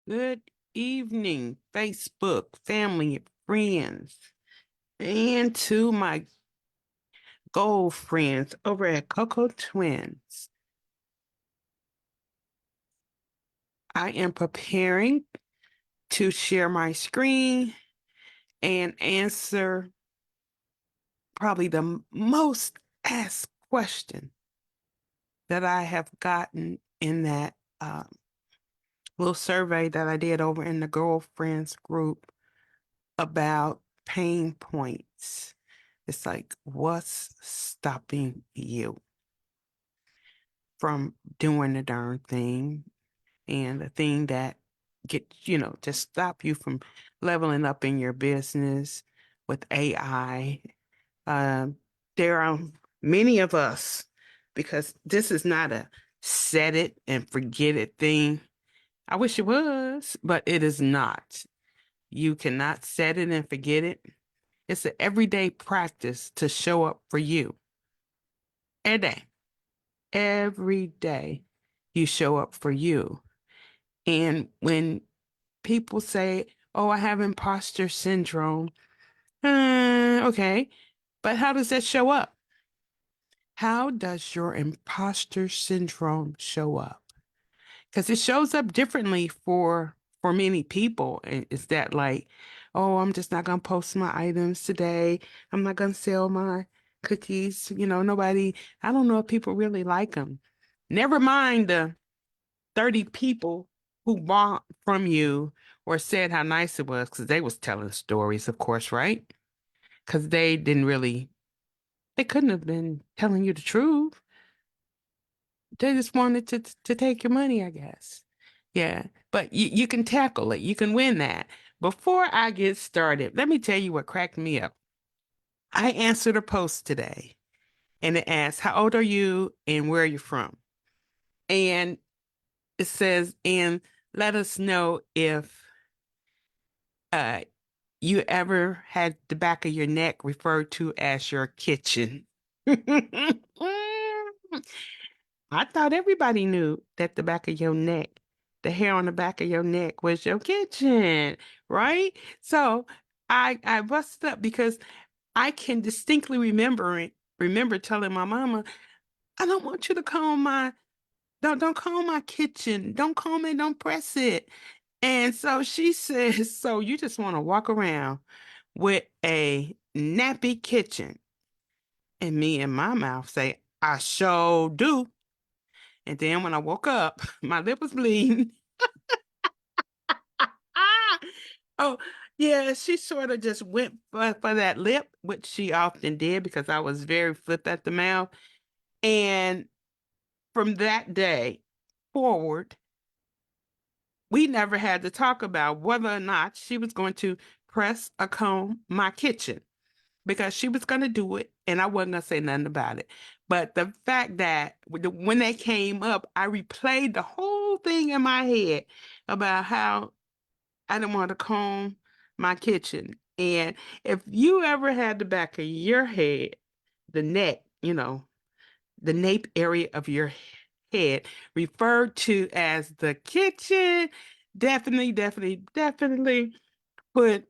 Good evening, Facebook, family, and friends, and to my gold friends over at Coco Twins. I am preparing to share my screen and answer probably the most asked question that I have gotten in that little survey that I did over in the girlfriends group about pain points. It's like, what's stopping you from doing the darn thing? And the thing that just stop you from leveling up in your business with AI. Um, there are many of us, because this is not a set it and forget it thing. I wish it was, but it is not. You cannot set it and forget it. It's an everyday practice to show up for you every day. Every day you show up for you. And when people say, oh, I have imposter syndrome, okay, but how does that show up? How does your imposter syndrome show up? Because it shows up differently for many people. And it's that like, oh, I'm just not gonna post my items today. I'm not gonna sell my cookies. Nobody, I don't know if people really like them. Never mind the 30 people who bought from you or said how nice it was because they was telling stories, of course, right? Because they couldn't have been telling you the truth. They just wanted to take your money, I guess. Yeah, but you can tackle it. You can win that. Before I get started, let me tell you what cracked me up. I answered a post today and it asked, how old are you and where are you from? And it says, and let us know if uh you ever had the back of your neck referred to as your kitchen. I thought everybody knew that the back of your neck, the hair on the back of your neck was your kitchen, right? So I busted up because I can distinctly remember telling my mama, I don't want you to comb my don't comb my kitchen. Don't comb it, don't press it. And so she says, so you just want to walk around with a nappy kitchen. And me in my mouth say, I sure do. And then when I woke up, my lip was bleeding. Ah! Oh, yeah, she sort of just went for that lip, which she often did because I was very flip at the mouth. And from that day forward, we never had to talk about whether or not she was going to press or comb my kitchen because she was going to do it and I wasn't going to say nothing about it. But the fact that when they came up, I replayed the whole thing in my head about how I didn't want to comb my kitchen. And if you ever had the back of your head, the neck, the nape area of your head referred to as the kitchen, definitely put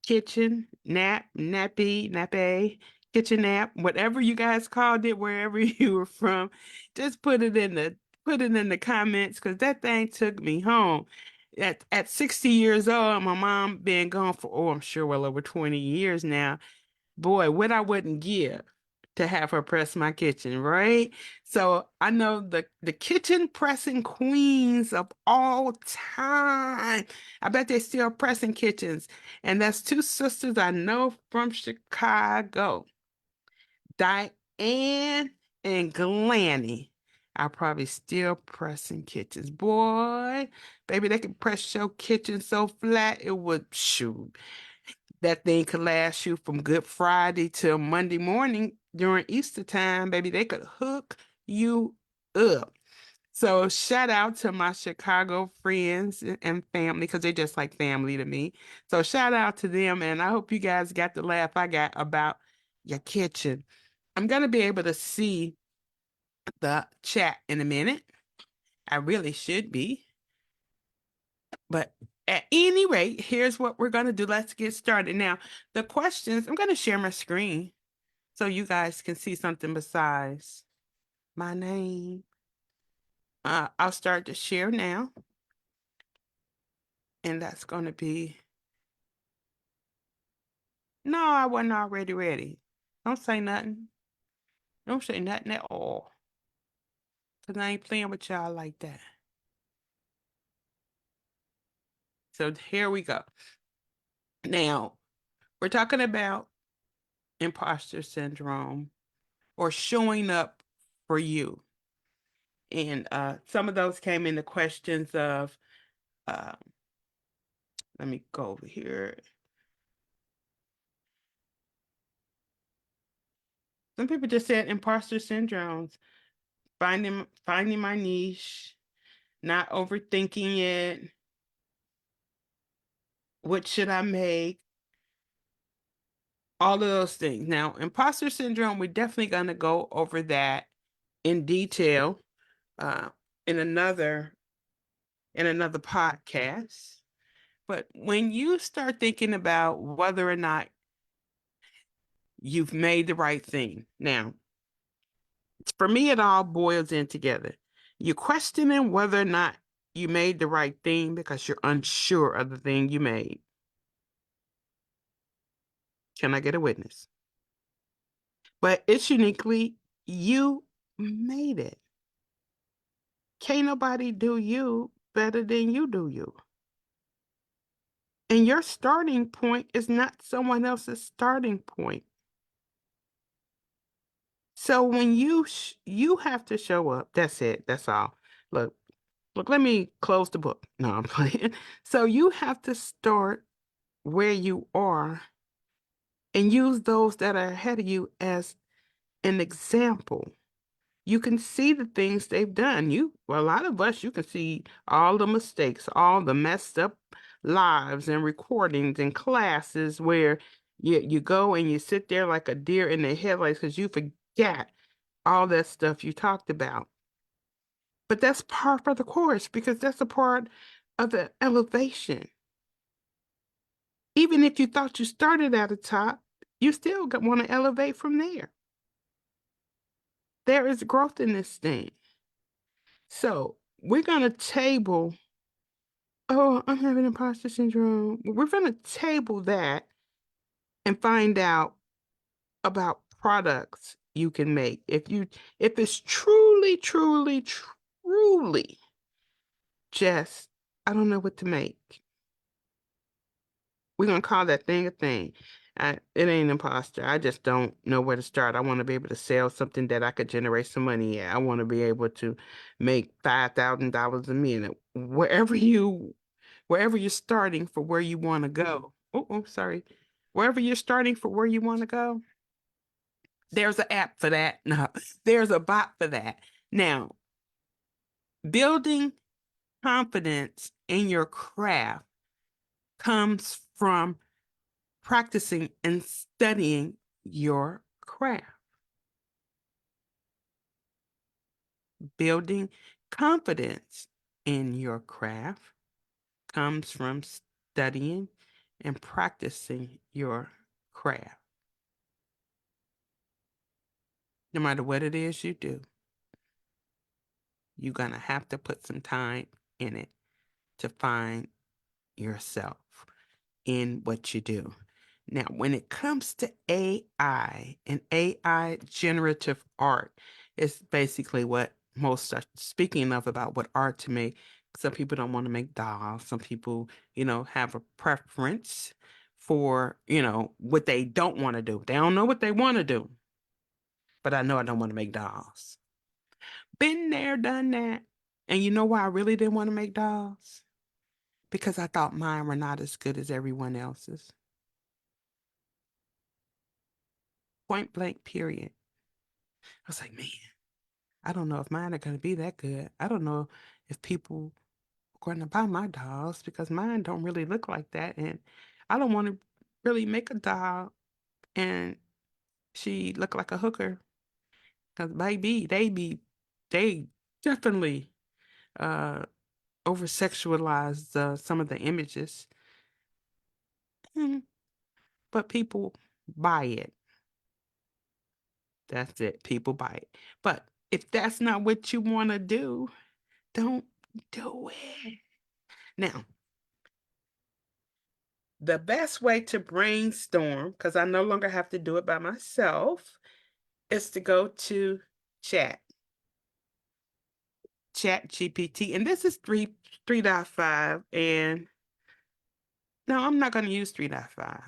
kitchen, nappy, kitchen nap, whatever you guys called it, wherever you were from, just put it in the comments because that thing took me home. At 60 years old, my mom been gone for, oh, I'm sure well over 20 years now. Boy, what I wouldn't give to have her press my kitchen, right? So I know the kitchen pressing queens of all time. I bet they're still pressing kitchens. And that's two sisters I know from Chicago, Diane and Glanny. Are probably still pressing kitchens. Boy, baby, they can press your kitchen so flat it would shoot. That thing could last you from Good Friday till Monday morning during Easter time, baby. They could hook you up. So shout out to my Chicago friends and family because they're just like family to me. So shout out to them, and I hope you guys got the laugh I got about your kitchen. I'm gonna be able to see the chat in a minute. I really should be. But at any rate, here's what we're going to do. Let's get started. Now, the questions, I'm going to share my screen so you guys can see something besides my name. I'll start to share now, and that's going to be, no, I wasn't already ready. Don't say nothing. Don't say nothing at all, because I ain't playing with y'all like that. So here we go. Now, we're talking about imposter syndrome or showing up for you. And some of those came in the questions of, uh, let me go over here. Some people just said imposter syndromes, finding my niche, not overthinking it. What should I make? All of those things. Now, imposter syndrome, we're definitely going to go over that in detail uh, in another podcast. But when you start thinking about whether or not you've made the right thing, now, for me, it all boils in together. You're questioning whether or not you made the right thing because you're unsure of the thing you made. Can I get a witness? But it's uniquely you made it. Can't nobody do you better than you do you. And your starting point is not someone else's starting point. So when you have to show up, that's it. That's all. Look, look, let me close the book. No, I'm playing. So you have to start where you are and use those that are ahead of you as an example. You can see the things they've done. Well, a lot of us, you can see all the mistakes, all the messed up lives and recordings and classes where you go and you sit there like a deer in the headlights because you forget all that stuff you talked about. But that's part of the course because that's a part of the elevation. Even if you thought you started at the top, you still want to elevate from there. There is growth in this thing. So we're going to table, oh, I'm having imposter syndrome. We're going to table that and find out about products you can make. If it's truly, truly, truly just, I don't know what to make. We're gonna call that thing a thing. It ain't imposter. I just don't know where to start. I want to be able to sell something that I could generate some money at. I want to be able to make $5,000 a minute. Wherever you're starting for where you want to go. Oh, sorry. Wherever you're starting for where you want to go, there's an app for that. No, there's a bot for that. Now, building confidence in your craft comes from practicing and studying your craft. Building confidence in your craft comes from studying and practicing your craft. No matter what it is you do, you're going to have to put some time in it to find yourself in what you do. Now, when it comes to AI and AI generative art, it's basically what most are speaking of about what art to make. Some people don't want to make dolls. Some people, have a preference for, what they don't want to do. They don't know what they want to do, but I know I don't want to make dolls. Been there, done that. And you know why I really didn't want to make dolls? Because I thought mine were not as good as everyone else's. Point blank, period. I was like, man, I don't know if mine are going to be that good. I don't know if people are going to buy my dolls because mine don't really look like that. And I don't want to really make a doll and she look like a hooker because baby, they definitely, uh, over sexualize some of the images. Mm, but people buy it. That's it. People buy it. But if that's not what you want to do, don't do it. Now, the best way to brainstorm, because I no longer have to do it by myself, is to go to chat, chat GPT. And this is 3.5. And no, I'm not going to use 3.5.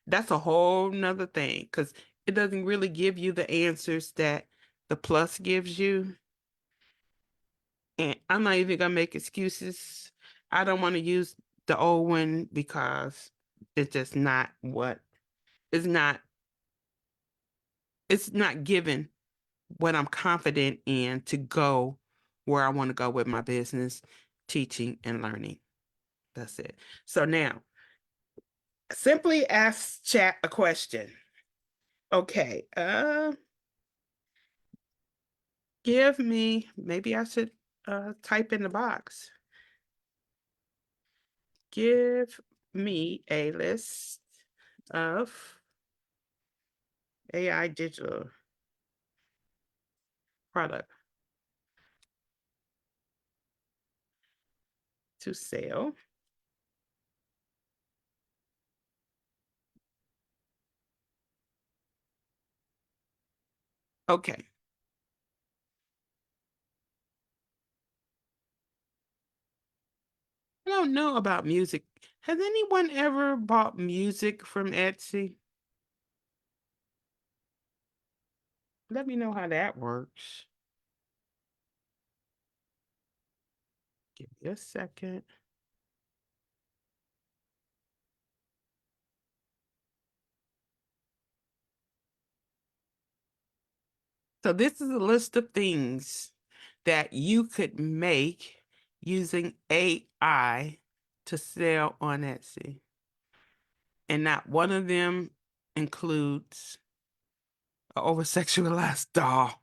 That's a whole nother thing because it doesn't really give you the answers that the plus gives you. And I'm not even gonna make excuses. I don't want to use the old one because it's just not what it's not it's not given what I'm confident in to go where I want to go with my business, teaching and learning. That's it. So now, simply ask chat a question. Okay, give me, maybe I should type in the box. Give me a list of AI digital product to sell. Okay. I don't know about music. Has anyone ever bought music from Etsy? Let me know how that works. Give me a second. So this is a list of things that you could make using AI to sell on Etsy. And not one of them includes an over-sexualized doll.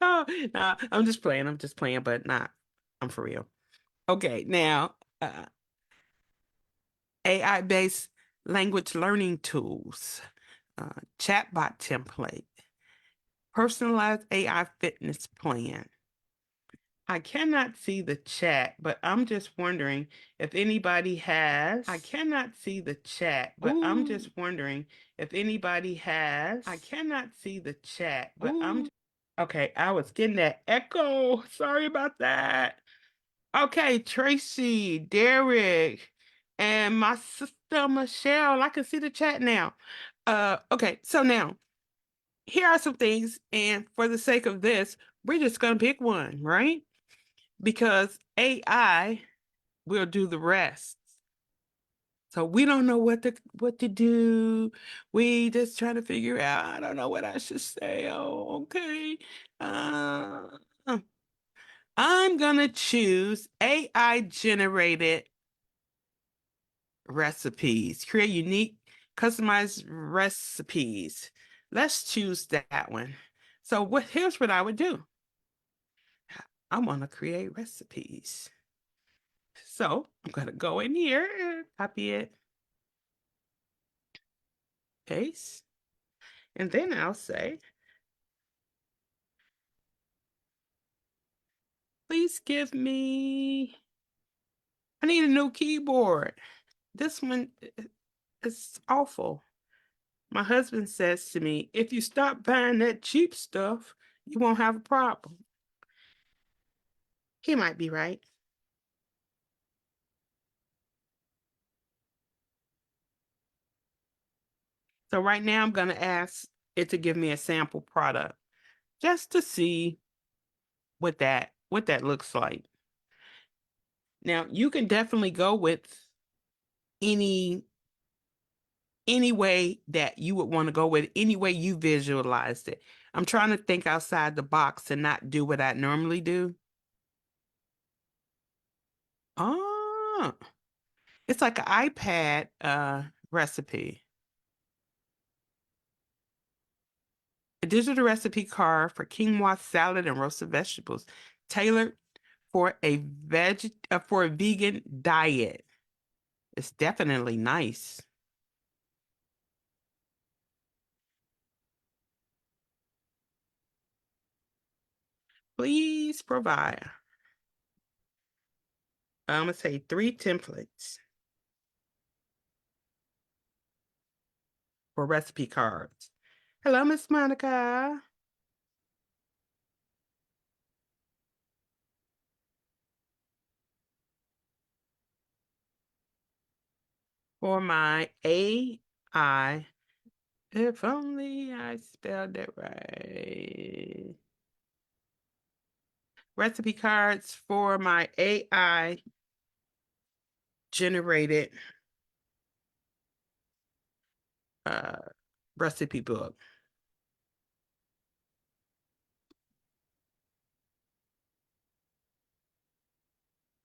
Oh, no, I'm just playing. I'm just playing, but not. I'm for real. Okay, now AI-based language learning tools, chatbot template, personalized AI fitness plan. I cannot see the chat, but I'm just wondering if anybody has. I cannot see the chat, but I'm just wondering if anybody has. I cannot see the chat, but I'm. Okay, I was getting that echo. Sorry about that. Okay, Tracy, Derek, and my sister Michelle. I can see the chat now. Okay, so now here are some things, and for the sake of this, we're just gonna pick one, right? Because AI will do the rest. So we don't know what to do. We just trying to figure out. I don't know what I should say. Oh, okay. Uh, I'm gonna choose AI generated recipes. Create unique, customized recipes. Let's choose that one. So here's what I would do. I want to create recipes. So I'm gonna go in here, copy it, paste, and then I'll say, please give me, I need a new keyboard. This one is awful. My husband says to me, if you stop buying that cheap stuff, you won't have a problem. He might be right. So right now I'm going to ask it to give me a sample product just to see what that looks like. Now, you can definitely go with any any way that you would want to go with, any way you visualized it. I'm trying to think outside the box and not do what I normally do. Oh, it's like an iPad recipe. A digital recipe card for quinoa salad and roasted vegetables. tailored for a vegan diet. It's definitely nice. Please provide. I'm gonna say 3 templates for recipe cards. Hello, Miss Monica. For my AI, if only I spelled it right. Recipe cards for my AI generated uh recipe book.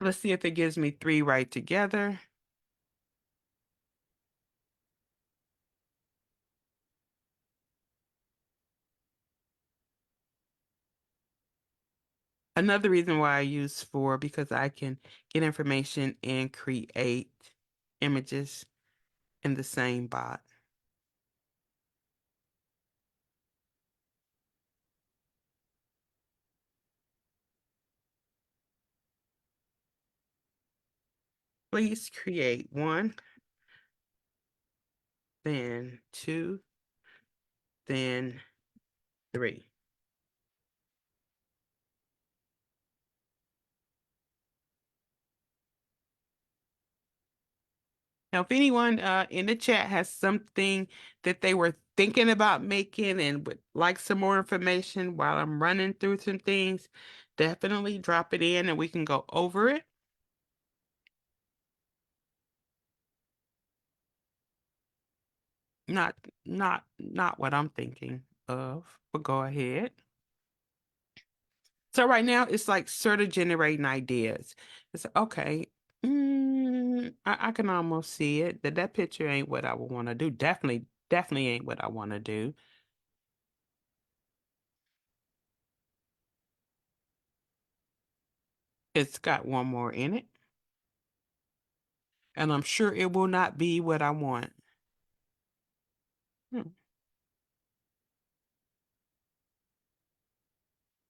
Let's see if it gives me 3 right together. Another reason why I use 4 because I can get information and create images in the same bot. Please create 1, then 2, then 3. Now, if anyone in the chat has something that they were thinking about making and would like some more information while I'm running through some things, definitely drop it in and we can go over it. Not not what I'm thinking of, but go ahead. So right now it's like sort of generating ideas. It's okay. I can almost see it. That picture ain't what I would want to do. Definitely ain't what I want to do. It's got one more in it, and I'm sure it will not be what I want. Hmm.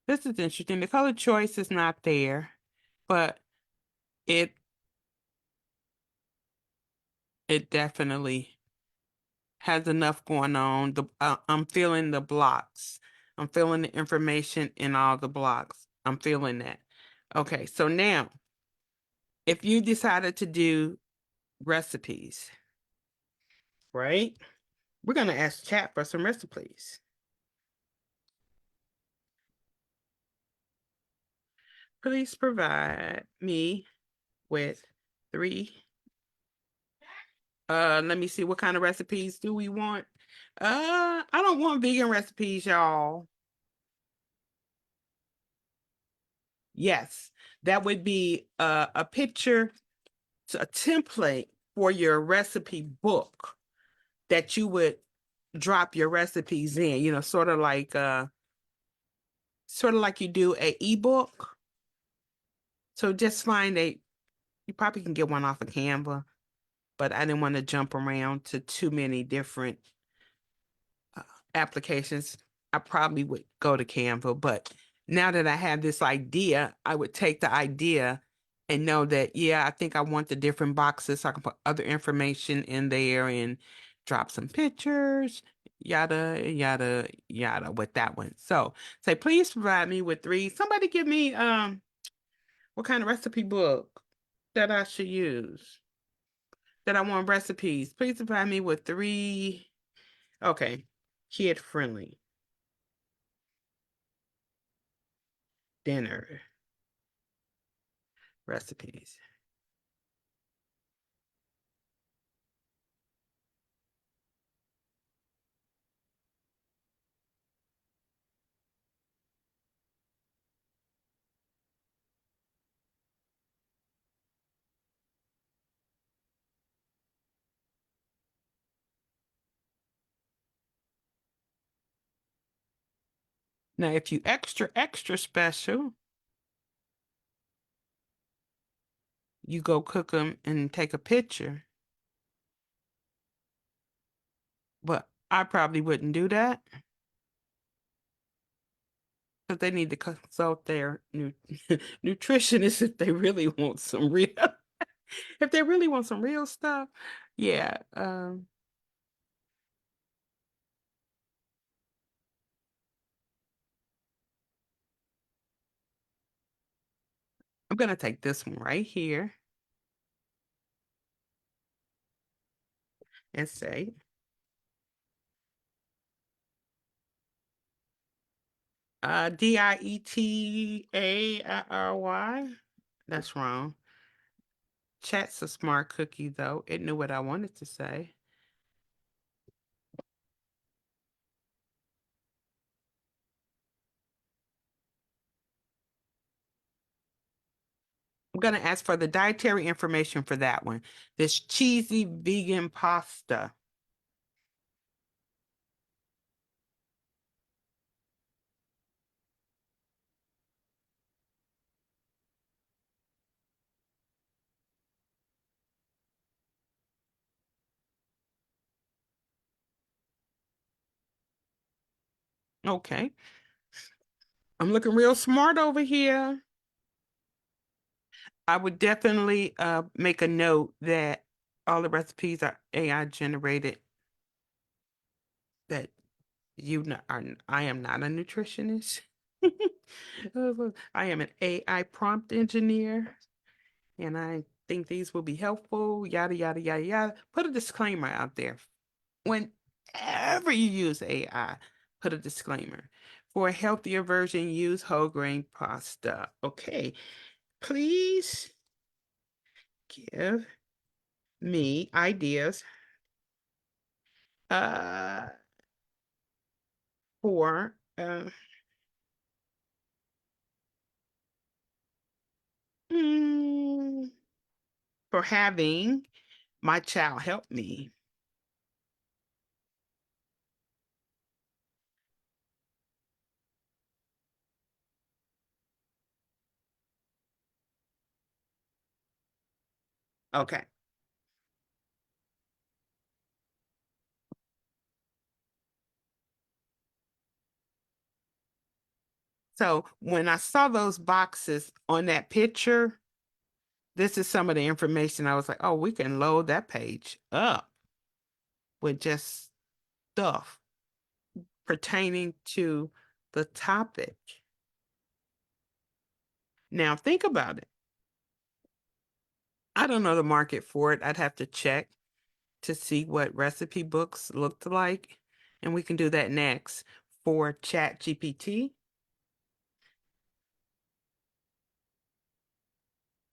This is interesting. The color choice is not there, but it it definitely has enough going on. I'm feeling the blocks. I'm feeling the information in all the blocks. I'm feeling that. Okay, so now if you decided to do recipes, right? We're gonna ask chat for some recipes. Please provide me with 3. Let me see what kind of recipes do we want? I don't want vegan recipes, y'all. Yes, that would be a picture, a template for your recipe book that you would drop your recipes in, sort of like you do a ebook. So just find you probably can get one off of Canva, but I didn't want to jump around to too many different uh, applications. I probably would go to Canva, but now that I have this idea, I would take the idea and know that, yeah, I think I want the different boxes so I can put other information in there and drop some pictures, yada, yada, yada with that one. So say, please provide me with 3. Somebody give me what kind of recipe book that I should use, that I want recipes. Please provide me with 3. Okay, kid friendly dinner recipes. Now, if you extra special, you go cook them and take a picture. But I probably wouldn't do that because they need to consult their nutritionist if they really want some real if they really want some real stuff. Yeah, I'm gonna take this one right here and say Dietary. That's wrong. Chat's a smart cookie, though. It knew what I wanted to say. I'm going to ask for the dietary information for that one. This cheesy vegan pasta. Okay. I'm looking real smart over here. I would definitely make a note that all the recipes are AI generated, that I am not a nutritionist. I am an AI prompt engineer, and I think these will be helpful, yada, yada, yada, yada. Put a disclaimer out there. Whenever you use AI, put a disclaimer. For a healthier version, use whole grain pasta. Okay, please give me ideas uh, for mm, for having my child help me. Okay. So when I saw those boxes on that picture, this is some of the information. I was like, oh, we can load that page up with just stuff pertaining to the topic. Now, think about it. I don't know the market for it. I'd have to check to see what recipe books looked like. And we can do that next for Chat GPT.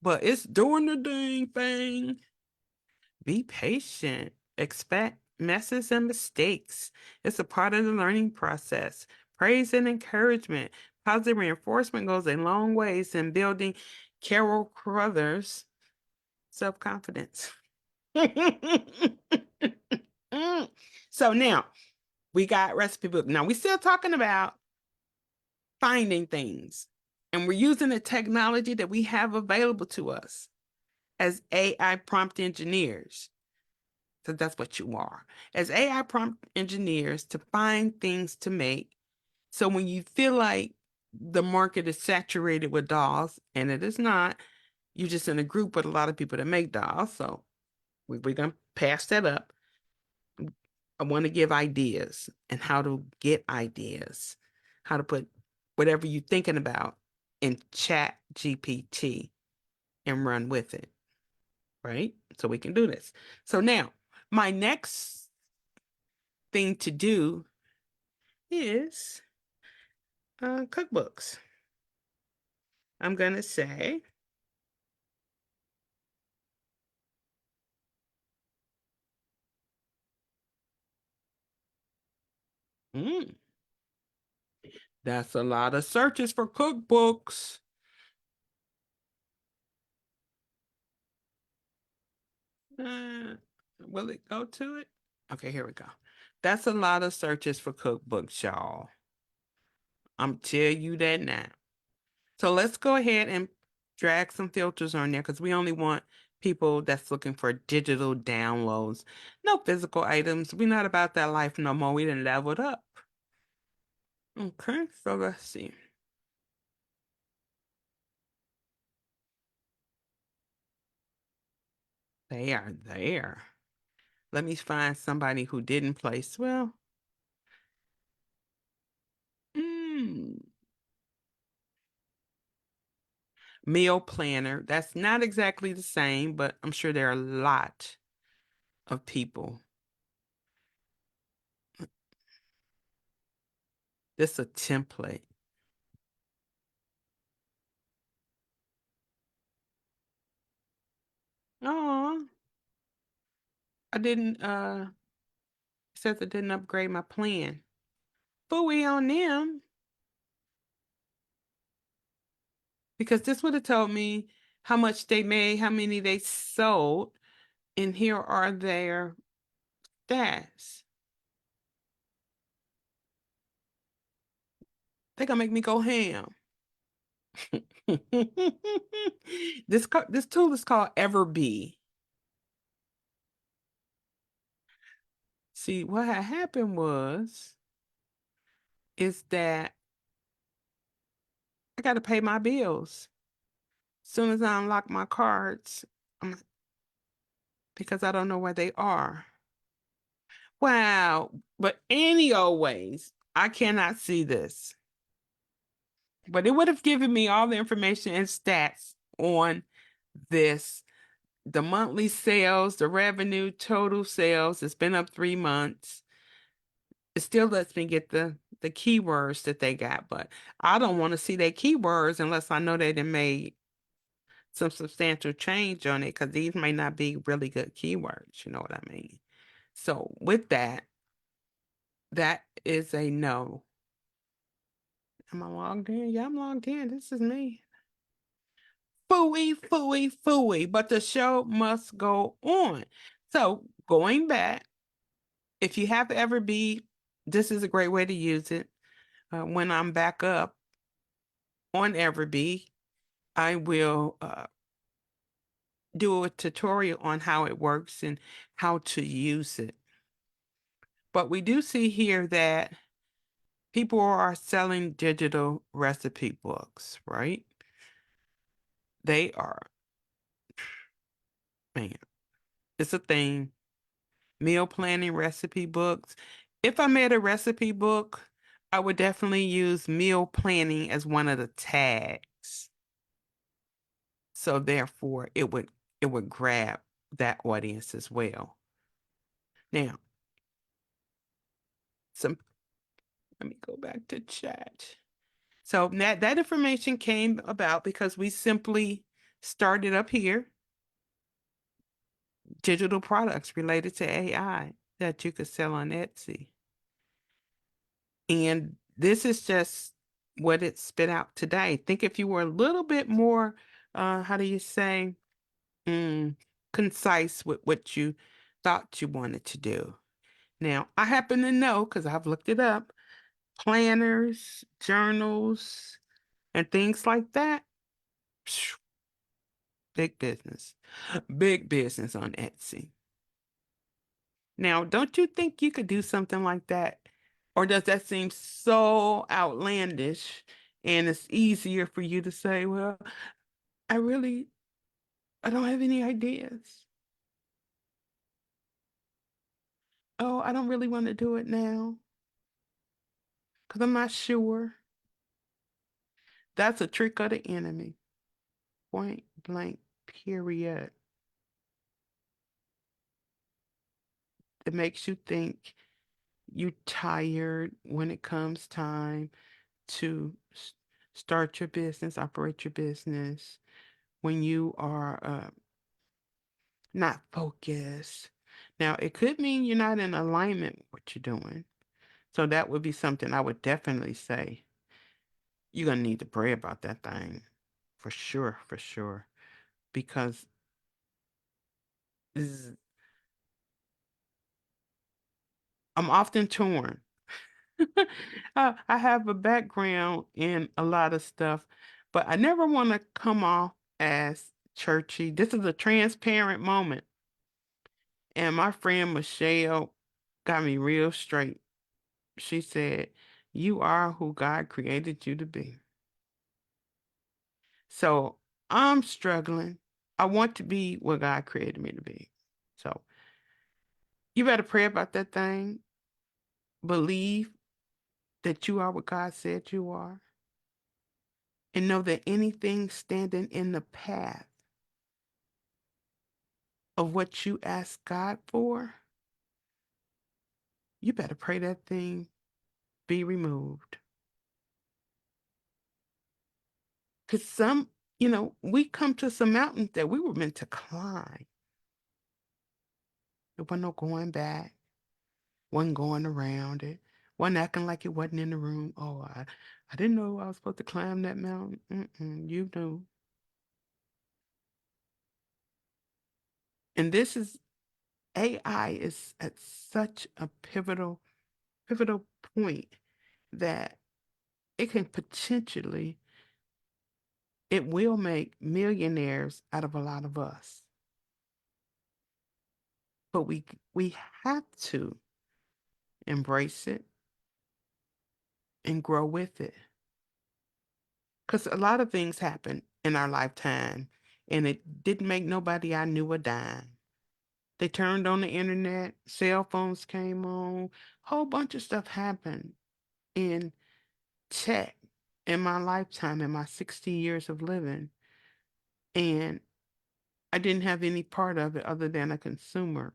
But it's doing the dang thing. Be patient. Expect messes and mistakes. It's a part of the learning process. Praise and encouragement. Positive reinforcement goes a long ways in building Carol Carruthers' self-confidence. So now we got recipe book. Now we still talking about finding things, and we're using the technology that we have available to us as AI prompt engineers. So that's what you are. As AI prompt engineers to find things to make. So when you feel like the market is saturated with dolls, and it is not, you're just in a group with a lot of people that make dolls. So we're going to pass that up. I want to give ideas and how to get ideas, how to put whatever you're thinking about in Chat GPT and run with it, right? So we can do this. So now, my next thing to do is cookbooks. I'm going to say, mm, that's a lot of searches for cookbooks. Uh, will it go to it? Okay, here we go. That's a lot of searches for cookbooks, y'all. I'm tell you that now. So let's go ahead and drag some filters on there because we only want people that's looking for digital downloads, no physical items. We're not about that life no more. We didn't level it up. Okay, so let's see. They are there. Let me find somebody who didn't place. Well, mm, meal planner. That's not exactly the same, but I'm sure there are a lot of people. This is a template. Oh, I didn't it says I didn't upgrade my plan. Phooey on them because this would have told me how much they made, how many they sold, and here are their stats. They gonna make me go ham. This tool is called Everbee. See, what had happened was is that I got to pay my bills. Soon as I unlock my cards, um, because I don't know where they are. Wow. But any old ways, I cannot see this. But it would have given me all the information and stats on this. The monthly sales, the revenue, total sales. It's been up 3 months. It still lets me get the keywords that they got, but I don't want to see their keywords unless I know they done made some substantial change on it because these may not be really good keywords. You know what I mean? So with that, that is a no. Am I logged in? Yeah, I'm logged in. This is me. Fooey, fooey, fooey. But the show must go on. So going back, if you have ever be, this is a great way to use it. When I'm back up on Everbee, I will do a tutorial on how it works and how to use it. But we do see here that people are selling digital recipe books, right? They are, man, it's a thing. Meal planning recipe books. If I made a recipe book, I would definitely use meal planning as one of the tags. So therefore, it would grab that audience as well. Now, some let me go back to chat. So that information came about because we simply started up here digital products related to AI that you could sell on Etsy. And this is just what it spit out today. Think if you were a little bit more, how do you say, mm, concise with what you thought you wanted to do. Now, I happen to know because I've looked it up, planners, journals, and things like that. Phew, big business. Big business on Etsy. Now, don't you think you could do something like that? Or does that seem so outlandish and it's easier for you to say, well, I really, I don't have any ideas. Oh, I don't really want to do it now because I'm not sure. That's a trick of the enemy. Point blank, period. It makes you think you're tired when it comes time to start your business, operate your business, when you are not focused. Now, it could mean you're not in alignment with what you're doing. So that would be something I would definitely say. You're gonna need to pray about that thing. For sure, for sure. Because this is, I'm often torn. I have a background in a lot of stuff, but I never want to come off as churchy. This is a transparent moment. And my friend Michelle got me real straight. She said, "You are who God created you to be." So I'm struggling. I want to be what God created me to be. So you better pray about that thing. Believe that you are what God said you are. And know that anything standing in the path of what you ask God for, you better pray that thing be removed. Because we come to some mountains that we were meant to climb. There wasn't no going back, wasn't going around it, wasn't acting like it wasn't in the room. Oh, I didn't know I was supposed to climb that mountain. You knew. And this is AI is at such a pivotal point that it can potentially, it will make millionaires out of a lot of us. But we have to embrace it and grow with it. Because a lot of things happen in our lifetime, and it didn't make nobody I knew a dime. They turned on the internet, cell phones came on, whole bunch of stuff happened in tech in my lifetime, in my 60 years of living. And I didn't have any part of it other than a consumer.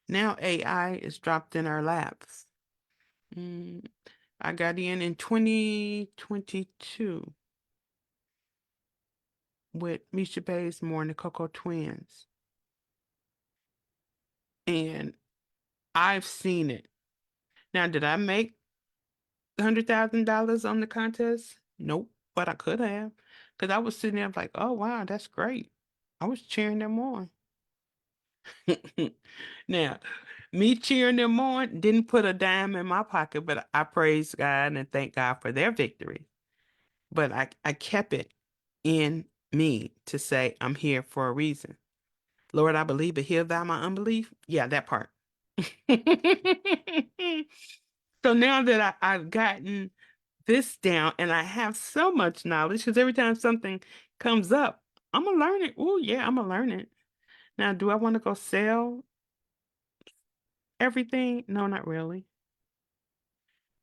Now AI is dropped in our laps. Mm, I got in 2022 with Misha Bazemore and the Coco Twins. And I've seen it. Now, did I make $100,000 on the contest? Nope, but I could have. Because I was sitting there like, oh, wow, that's great. I was cheering them on. Now, me cheering them on didn't put a dime in my pocket, but I praise God and thank God for their victory. But I kept it in me to say, I'm here for a reason. Lord, I believe, but heal thou my unbelief. Yeah, that part. So now that I've gotten this down and I have so much knowledge, because every time something comes up, I'm gonna learn it. Oh, yeah, I'm gonna learn it. Now, do I want to go sell everything? No, not really.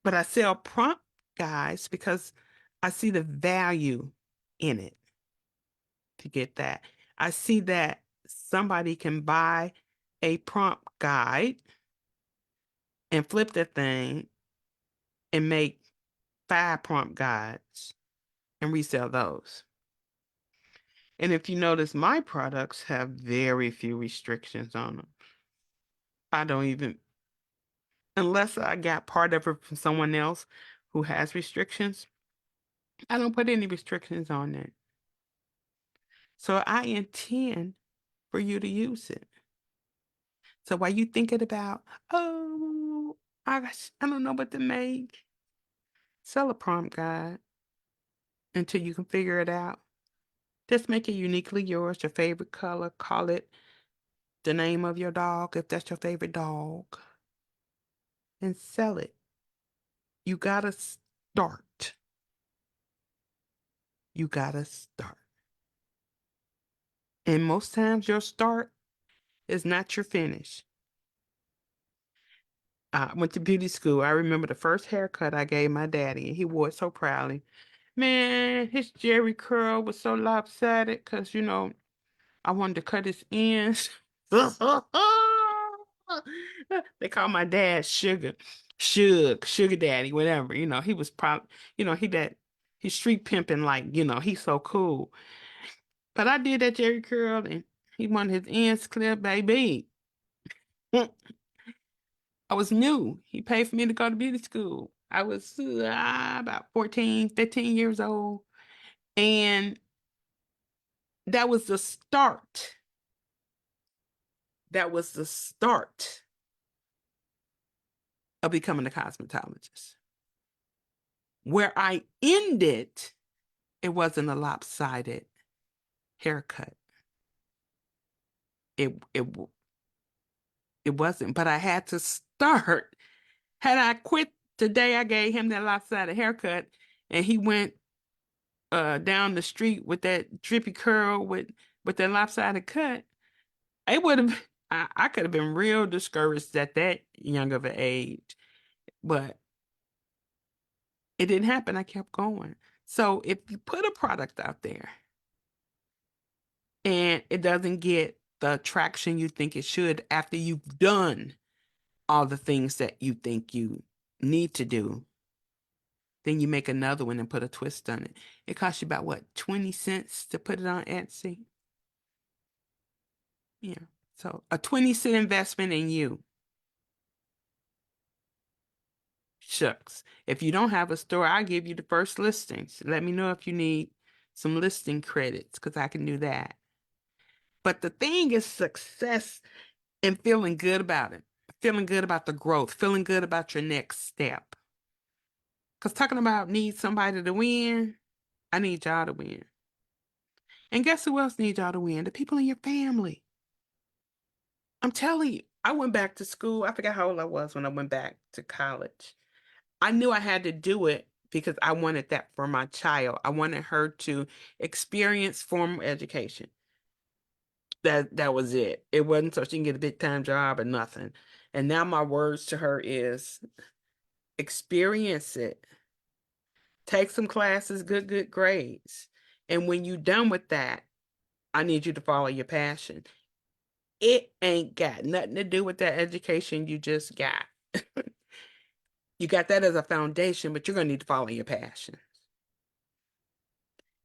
But I sell prompt guides because I see the value in it to get that. I see that somebody can buy a prompt guide and flip that thing and make 5 prompt guides and resell those. And if you notice, my products have very few restrictions on them. I don't even, unless I got part of it from someone else who has restrictions, I don't put any restrictions on it. So I intend for you to use it. So while you thinking about, oh, I don't know what to make, sell a prompt guide until you can figure it out. Just make it uniquely yours, your favorite color, call it the name of your dog if that's your favorite dog, and sell it. You gotta start. You gotta start. And most times your start is not your finish. I went to beauty school. I remember the first haircut I gave my daddy, and he wore it so proudly. Man, his Jerry curl was so lopsided because, I wanted to cut his ends. They call my dad Sugar Daddy, whatever. He was probably, he's street pimping like, he's so cool. But I did that Jerry curl and he wanted his ends clipped, baby. I was new. He paid for me to go to beauty school. I was about 14, 15 years old. And that was the start. That was the start of becoming a cosmetologist. Where I ended It wasn't a lopsided haircut. It it wasn't, but I had to start. Had I quit the day I gave him that lopsided haircut and he went down the street with that drippy curl with that lopsided cut, it would have I could have been real discouraged at that young of an age. But it didn't happen. I kept going. So if you put a product out there and it doesn't get the traction you think it should after you've done all the things that you think you need to do, then you make another one and put a twist on it. It costs you about what, 20 cents to put it on Etsy? Yeah. So a 20-cent investment in you. Shucks. If you don't have a store, I'll give you the first listings. Let me know if you need some listing credits because I can do that. But the thing is success and feeling good about it, feeling good about the growth, feeling good about your next step. Because talking about need somebody to win, I need y'all to win. And guess who else needs y'all to win? The people in your family. I'm telling you, I went back to school. I forgot how old I was when I went back to college. I knew I had to do it because I wanted that for my child. I wanted her to experience formal education. That was it. It wasn't so she can get a big time job or nothing. And now my words to her is experience it. Take some classes, good grades. And when you're done with that, I need you to follow your passion. It ain't got nothing to do with that education you just got. You got that as a foundation, but you're going to need to follow your passion.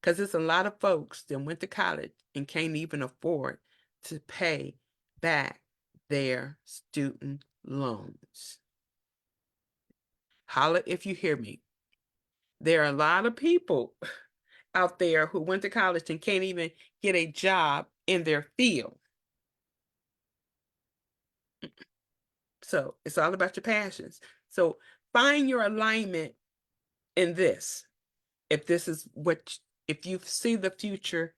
Because there's a lot of folks that went to college and can't even afford to pay back their student loans. Holla if you hear me. There are a lot of people out there who went to college and can't even get a job in their field. So it's all about your passions. So find your alignment in this. If this is what, if you see the future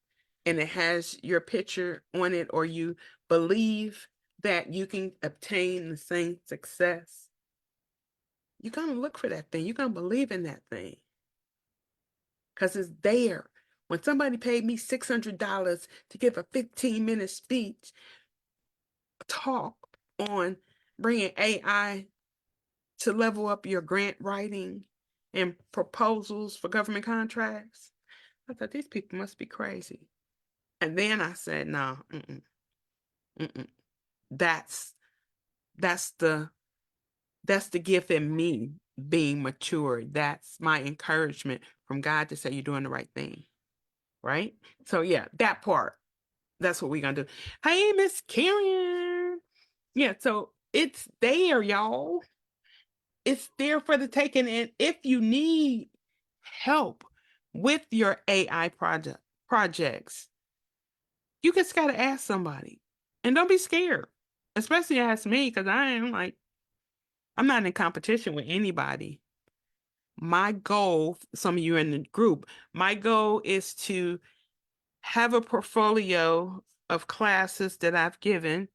and it has your picture on it, or you believe that you can obtain the same success, you're going to look for that thing. You're going to believe in that thing because it's there. When somebody paid me $600 to give a 15-minute speech, talk on bringing AI to level up your grant writing and proposals for government contracts, I thought these people must be crazy. And then I said, no, mm-mm. That's that's the that's the gift in me being mature. That's my encouragement from God to say you're doing the right thing. Right? So yeah, that part. That's what we're gonna do. Hey, Miss Karen. Yeah, so it's there, y'all. It's there for the taking. And if you need help with your AI projects, you just gotta ask somebody. And don't be scared. Especially ask me, because I'm not in competition with anybody. My goal, some of you in the group, my goal is to have a portfolio of classes that I've given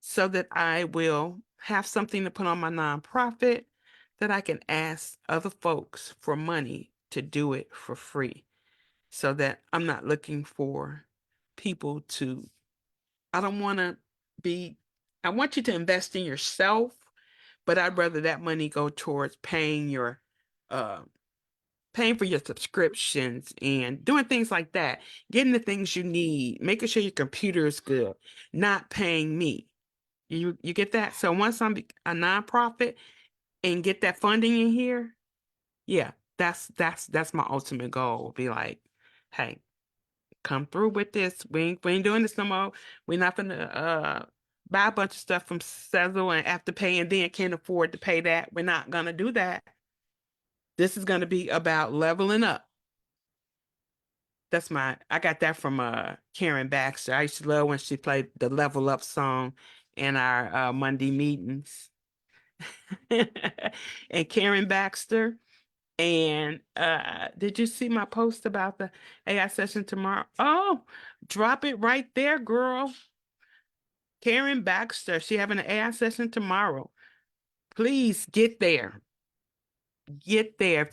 so that I will have something to put on my nonprofit that I can ask other folks for money to do it for free so that I'm not looking for people to, I don't want to be, I want you to invest in yourself, but I'd rather that money go towards uh, paying for your subscriptions and doing things like that, getting the things you need, making sure your computer is good, not paying me. You get that? So once I'm a nonprofit and get that funding in here, yeah, that's my ultimate goal. Be like, hey, come through with this. We ain't doing this no more. We're not gonna buy a bunch of stuff from Sezzle and Afterpay and then can't afford to pay that. We're not gonna do that. This is gonna be about leveling up. I got that from Karen Baxter. I used to love when she played the Level Up song in our Monday meetings. And Karen Baxter, And did you see my post about the AI session tomorrow? Oh, drop it right there, girl. Karen Baxter, she having an AI session tomorrow. Please get there. Get there.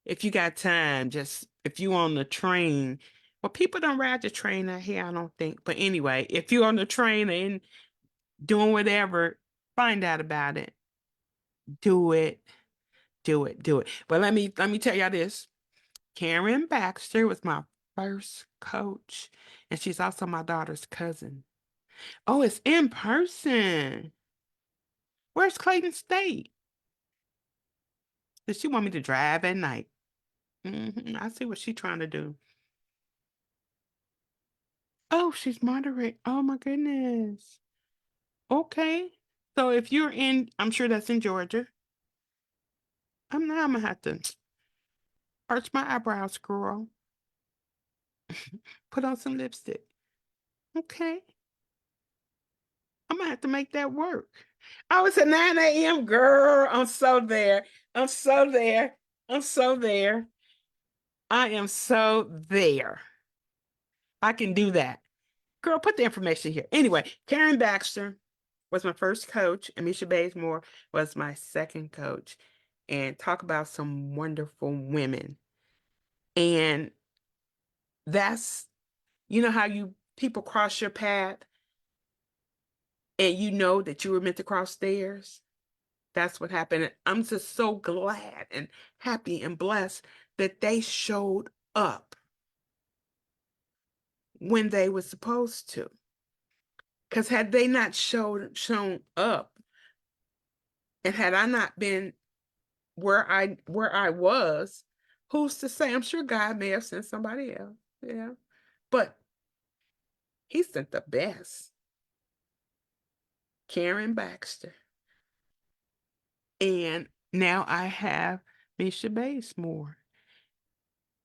If you got time, just if you on the train. Well, people don't ride the train out here, I don't think. But anyway, if you're on the train and doing whatever, find out about it. Do it. Do it. Do it. But let me tell y'all this. Karen Baxter was my first coach, and she's also my daughter's cousin. Oh, it's in person. Where's Clayton State? Does she want me to drive at night? I see what she's trying to do. Oh, she's moderate. Oh my goodness. Okay. So if you're in, I'm sure that's in Georgia. I'm gonna have to arch my eyebrows, girl. Put on some lipstick. Okay. I'm gonna have to make that work. Oh, it's at 9 a.m. Girl, I'm so there. I'm so there. I'm so there. I am so there. I can do that. Girl, put the information here. Anyway, Karen Baxter was my first coach, and Misha Bazemore was my second coach. And talk about some wonderful women. And that's, you know how you people cross your path and you know that you were meant to cross theirs? That's what happened. I'm just so glad and happy and blessed that they showed up when they were supposed to. Because had they not shown up, and had I not been where I was, who's to say? I'm sure God may have sent somebody else. Yeah. But he sent the best, Karen Baxter. And now I have Misha Basemore.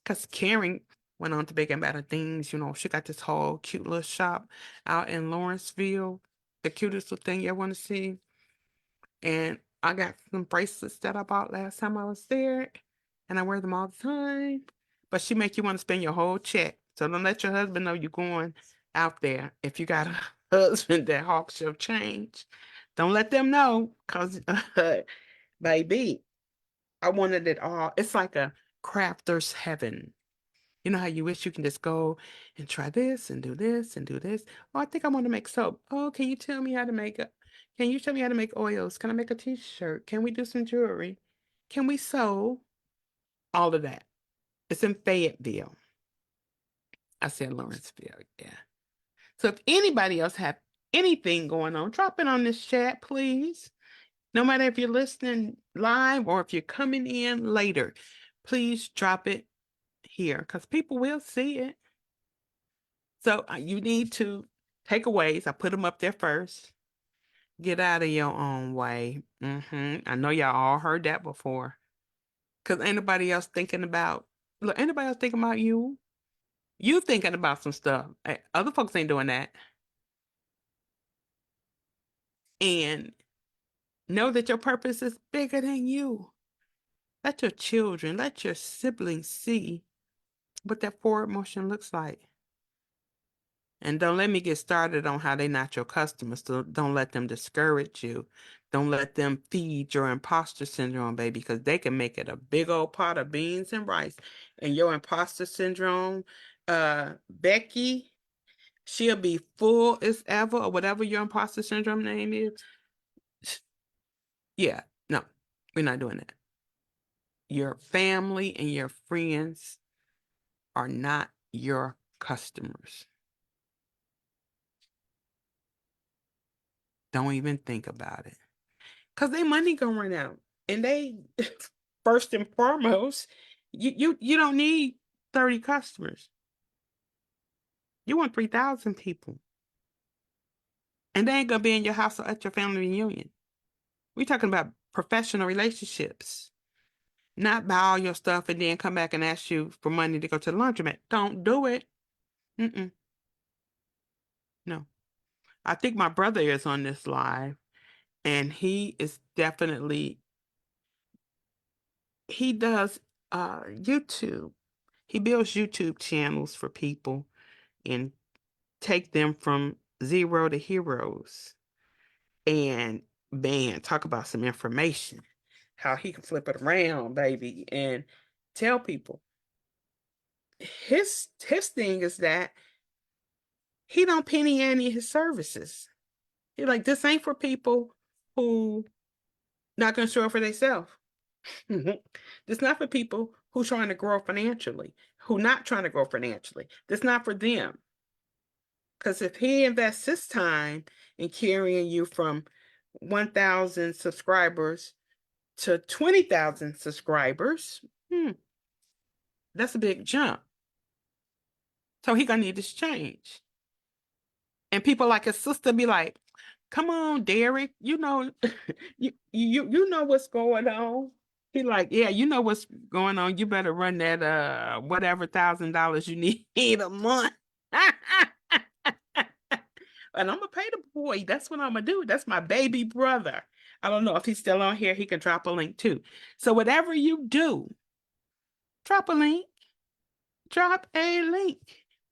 Because Karen went on to bigger and better things. You know, she got this whole cute little shop out in Lawrenceville, the cutest little thing you ever want to see. And I got some bracelets that I bought last time I was there, and I wear them all the time. But she make you want to spend your whole check. So don't let your husband know you're going out there. If you got a husband that hawks your change, don't let them know, because baby, I wanted it all. It's like a crafter's heaven. You know how you wish you can just go and try this and do this and do this. Oh, I think I want to make soap. Oh, can you tell me how to make it? Can you tell me how to make oils? Can I make a t-shirt? Can we do some jewelry? Can we sew? All of that. It's in Fayetteville. I said Lawrenceville, yeah. So if anybody else have anything going on, drop it on this chat, please. No matter if you're listening live or if you're coming in later, please drop it here because people will see it. So you need to takeaways. I put them up there first. Get out of your own way. I know y'all all heard that before. Because anybody else thinking about, look, anybody else thinking about you? You thinking about some stuff. Other folks ain't doing that. And know that your purpose is bigger than you. Let your children, let your siblings see what that forward motion looks like. And don't let me get started on how they're not your customers. So don't let them discourage you. Don't let them feed your imposter syndrome, baby, because they can make it a big old pot of beans and rice. And your imposter syndrome, Becky, she'll be full as ever, or whatever your imposter syndrome name is. Yeah, no, we're not doing that. Your family and your friends are not your customers. Don't even think about it. Because their money gonna run out. And they first and foremost, you don't need 30 customers. You want 3,000 people. And they ain't gonna be in your house or at your family reunion. We're talking about professional relationships. Not buy all your stuff and then come back and ask you for money to go to the laundromat. Don't do it. Mm-mm. No. I think my brother is on this live, and he is definitely he does YouTube. He builds YouTube channels for people and take them from zero to heroes. And man, talk about some information. How he can flip it around, baby, and tell people. His thing is that he don't penny ante his services. He like this ain't for people who not gonna show up for themselves. This not for people who trying to grow financially, who not trying to grow financially. This not for them. Because if he invests his time in carrying you from 1,000 subscribers to 20,000 subscribers, that's a big jump. So he gonna need this change. And people like his sister be like, "Come on, Derek, you know, you know what's going on." He like, "Yeah, you know what's going on. You better run that whatever $1,000 you need a month." And I'm gonna pay the boy. That's what I'm gonna do. That's my baby brother. I don't know if he's still on here. He can drop a link too. So whatever you do, drop a link. Drop a link.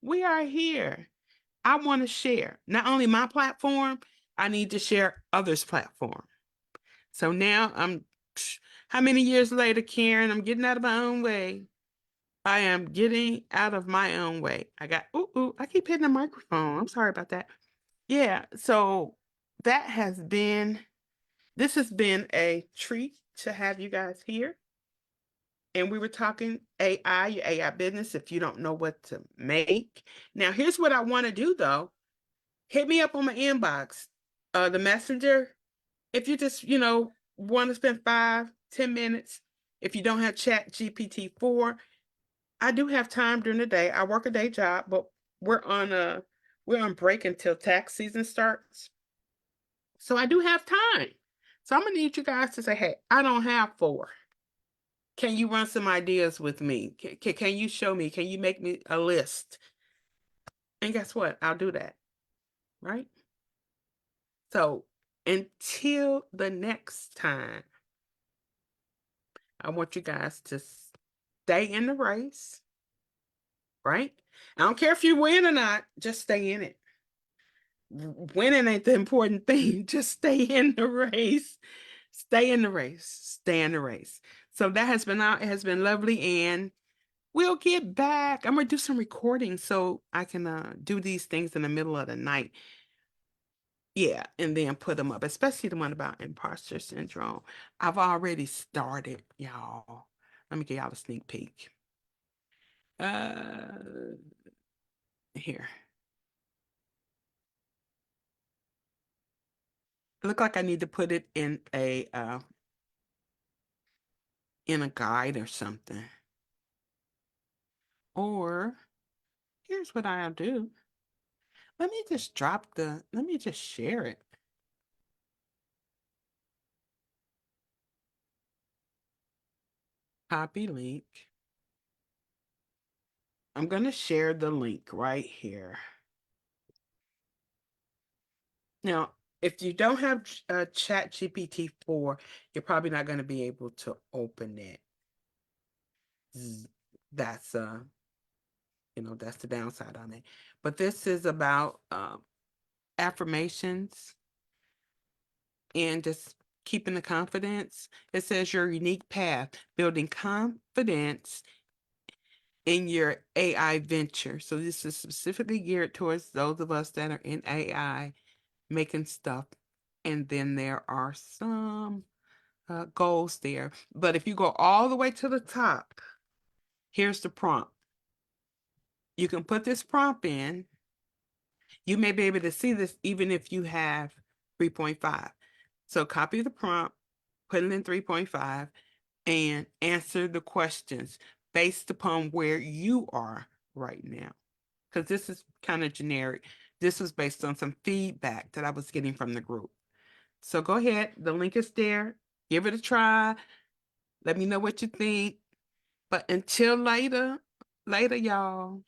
We are here. I want to share not only my platform, I need to share others' platform. So now how many years later, Karen? I'm getting out of my own way. I am getting out of my own way. I keep hitting the microphone. I'm sorry about that. Yeah, so that has been, this has been a treat to have you guys here. And we were talking AI, your AI business, if you don't know what to make. Now, here's what I want to do though. Hit me up on my inbox, the messenger. If you just, want to spend 5, 10 minutes, if you don't have Chat GPT-4, I do have time during the day. I work a day job, but we're on break until tax season starts. So I do have time. So I'm gonna need you guys to say, hey, I don't have 4. Can you run some ideas with me? Can you show me? Can you make me a list? And guess what? I'll do that. Right? So until the next time, I want you guys to stay in the race. Right? I don't care if you win or not, just stay in it. Winning ain't the important thing. Just stay in the race. Stay in the race. Stay in the race. So that has been out. It has been lovely. And we'll get back. I'm gonna do some recording so I can do these things in the middle of the night. Yeah, and then put them up, especially the one about imposter syndrome. I've already started, y'all. Let me give y'all a sneak peek. Uh, Here. Look like I need to put it in a guide or something. Or here's what I'll do. Let me just share it. Copy link. I'm going to share the link right here. Now, if you don't have Chat GPT-4, you're probably not going to be able to open it. That's that's the downside on it. But this is about affirmations and just keeping the confidence. It says your unique path, building confidence in your AI venture. So this is specifically geared towards those of us that are in AI making stuff. And then there are some goals there. But if you go all the way to the top, here's the prompt. You can put this prompt in. You may be able to see this even if you have 3.5. So copy the prompt, put it in 3.5, and answer the questions based upon where you are right now. Because this is kind of generic. This was based on some feedback that I was getting from the group. So go ahead. The link is there. Give it a try. Let me know what you think. But until later, y'all.